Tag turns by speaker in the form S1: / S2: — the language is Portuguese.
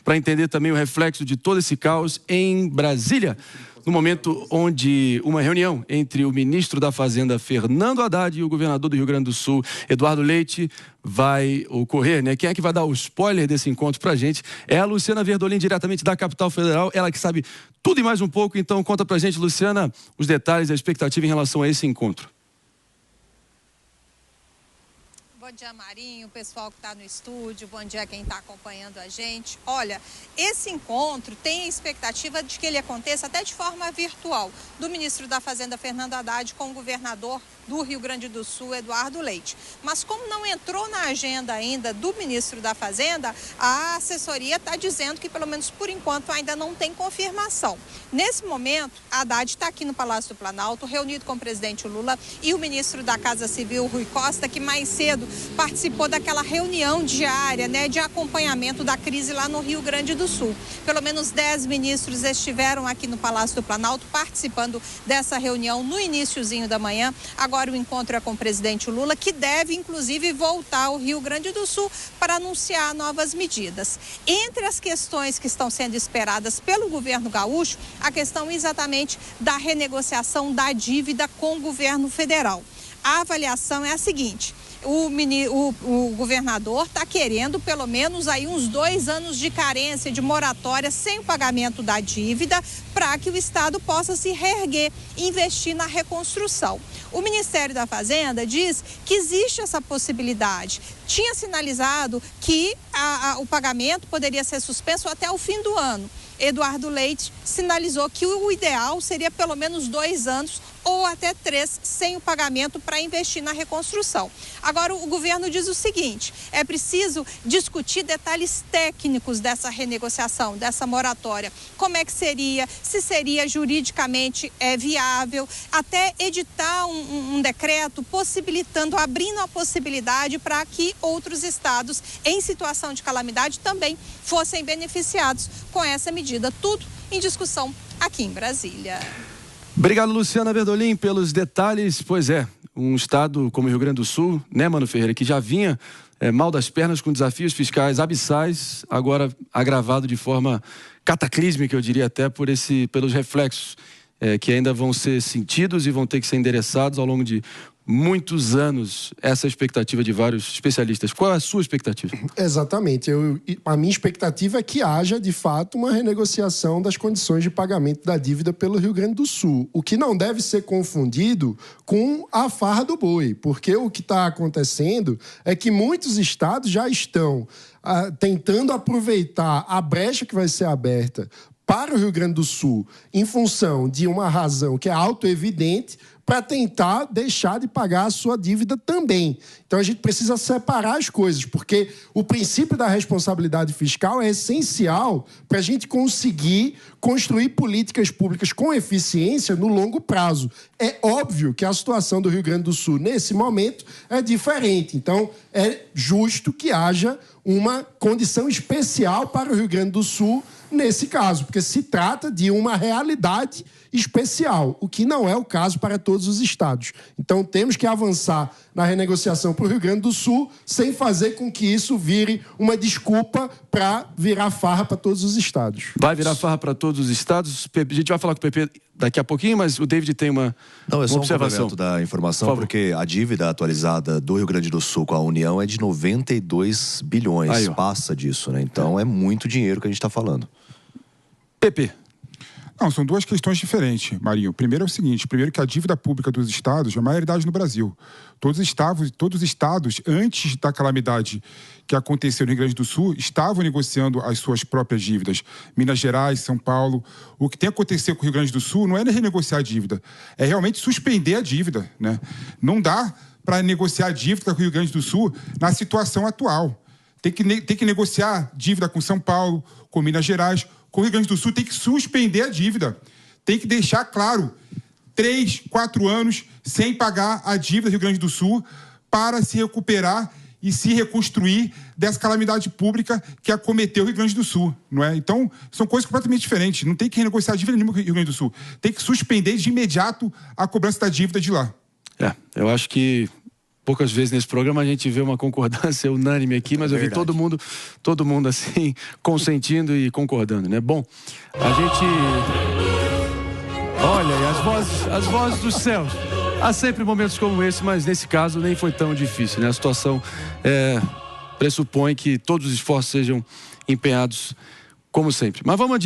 S1: para entender também o reflexo de todo esse caos em Brasília, no momento onde uma reunião entre o ministro da Fazenda, Fernando Haddad, e o governador do Rio Grande do Sul, Eduardo Leite, vai ocorrer, né? Quem é que vai dar o spoiler desse encontro pra gente? É a Luciana Verdolim, diretamente da capital federal, ela que sabe tudo e mais um pouco. Então conta pra gente, Luciana, os detalhes, a expectativa em relação a esse encontro.
S2: Bom dia, Marinho, o pessoal que está no estúdio, bom dia quem está acompanhando a gente. Olha, esse encontro tem a expectativa de que ele aconteça até de forma virtual, do ministro da Fazenda, Fernando Haddad, com o governador do Rio Grande do Sul, Eduardo Leite. Mas como não entrou na agenda ainda do ministro da Fazenda, a assessoria está dizendo que, pelo menos por enquanto, ainda não tem confirmação. Nesse momento, Haddad está aqui no Palácio do Planalto, reunido com o presidente Lula e o ministro da Casa Civil, Rui Costa, que mais cedo participou daquela reunião diária, né, de acompanhamento da crise lá no Rio Grande do Sul. Pelo menos 10 ministros estiveram aqui no Palácio do Planalto participando dessa reunião no iniciozinho da manhã. Agora o encontro é com o presidente Lula, que deve inclusive voltar ao Rio Grande do Sul para anunciar novas medidas. Entre as questões que estão sendo esperadas pelo governo gaúcho, a questão exatamente da renegociação da dívida com o governo federal. A avaliação é a seguinte: o governador está querendo pelo menos aí uns 2 anos de carência, de moratória, sem o pagamento da dívida, para que o Estado possa se reerguer e investir na reconstrução. O Ministério da Fazenda diz que existe essa possibilidade. Tinha sinalizado que o pagamento poderia ser suspenso até o fim do ano. Eduardo Leite sinalizou que o ideal seria pelo menos 2 anos ou até 3 sem o pagamento para investir na reconstrução. Agora, o governo diz o seguinte: é preciso discutir detalhes técnicos dessa renegociação, dessa moratória. Como é que seria, se seria juridicamente viável, até editar um decreto possibilitando, abrindo a possibilidade para que outros estados em situação de calamidade também fossem beneficiados com essa medida. Tudo em discussão aqui em Brasília.
S1: Obrigado, Luciana Verdolim, pelos detalhes. Pois é, um estado como o Rio Grande do Sul, né, Mano Ferreira, que já vinha mal das pernas com desafios fiscais abissais, agora agravado de forma cataclísmica, eu diria até, pelos reflexos que ainda vão ser sentidos e vão ter que ser endereçados ao longo de muitos anos. Essa é a expectativa de vários especialistas. Qual é a sua expectativa?
S3: Exatamente. A minha expectativa é que haja, de fato, uma renegociação das condições de pagamento da dívida pelo Rio Grande do Sul. O que não deve ser confundido com a farra do boi, porque o que está acontecendo é que muitos estados já estão tentando aproveitar a brecha que vai ser aberta para o Rio Grande do Sul, em função de uma razão que é autoevidente, para tentar deixar de pagar a sua dívida também. Então a gente precisa separar as coisas, porque o princípio da responsabilidade fiscal é essencial para a gente conseguir construir políticas públicas com eficiência no longo prazo. É óbvio que a situação do Rio Grande do Sul, nesse momento, é diferente. Então é justo que haja uma condição especial para o Rio Grande do Sul nesse caso, porque se trata de uma realidade especial, o que não é o caso para todos os estados. Então temos que avançar na renegociação para o Rio Grande do Sul sem fazer com que isso vire uma desculpa para virar farra para todos os estados.
S1: Vai virar farra para todos os estados? A gente vai falar com o PP daqui a pouquinho, mas o David tem uma observação.
S4: Não, é só um complemento da informação, porque a dívida atualizada do Rio Grande do Sul com a União é de 92 bilhões, aí, passa disso, né? Então é muito dinheiro que a gente está falando.
S1: PP.
S5: Não, são 2 questões diferentes, Marinho. Primeiro é o seguinte: primeiro que a dívida pública dos estados é uma realidade no Brasil. Todos os estados, antes da calamidade que aconteceu no Rio Grande do Sul, estavam negociando as suas próprias dívidas. Minas Gerais, São Paulo. O que tem acontecido com o Rio Grande do Sul não é renegociar a dívida, é realmente suspender a dívida, né? Não dá para negociar a dívida com o Rio Grande do Sul na situação atual. Tem que negociar dívida com São Paulo, com Minas Gerais. Com o Rio Grande do Sul tem que suspender a dívida. Tem que deixar claro 3, 4 anos sem pagar a dívida do Rio Grande do Sul para se recuperar e se reconstruir dessa calamidade pública que acometeu o Rio Grande do Sul, não é? Então, são coisas completamente diferentes. Não tem que renegociar a dívida nenhuma com o Rio Grande do Sul. Tem que suspender de imediato a cobrança da dívida de lá.
S1: Eu acho que Poucas vezes nesse programa a gente vê uma concordância unânime aqui, mas eu vi todo mundo assim, consentindo e concordando, né? Bom, a gente... Olha, e as vozes dos céus. Há sempre momentos como esse, mas nesse caso nem foi tão difícil, né? A situação pressupõe que todos os esforços sejam empenhados como sempre. Mas vamos adiante.